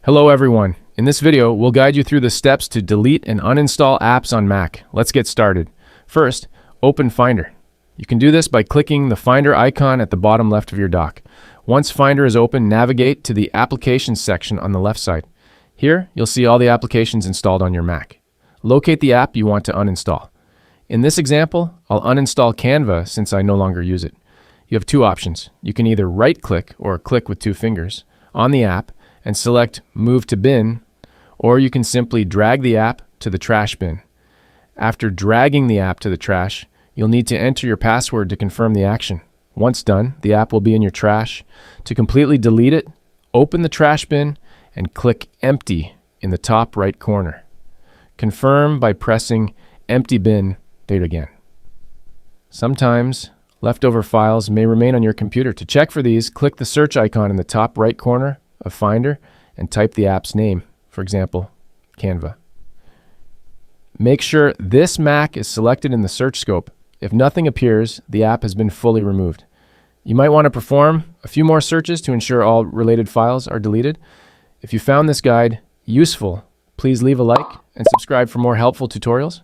Hello everyone. In this video, we'll guide you through the steps to delete and uninstall apps on Mac. Let's get started. First, open Finder. You can do this by clicking the Finder icon at the bottom left of your dock. Once Finder is open, navigate to the Applications section on the left side. Here, you'll see all the applications installed on your Mac. Locate the app you want to uninstall. In this example, I'll uninstall Canva since I no longer use it. You have two options. You can either right-click or click with two fingers on the app and select Move to Bin, or you can simply drag the app to the trash bin. After dragging the app to the trash, you'll need to enter your password to confirm the action. Once done, the app will be in your trash. To completely delete it, open the trash bin and click Empty in the top right corner. Confirm by pressing Empty Bin. Do it again. Sometimes leftover files may remain on your computer. To check for these, click the search icon in the top right corner of Finder and type the app's name, for example, Canva. Make sure this Mac is selected in the search scope. If nothing appears, the app has been fully removed. You might want to perform a few more searches to ensure all related files are deleted. If you found this guide useful, please leave a like and subscribe for more helpful tutorials.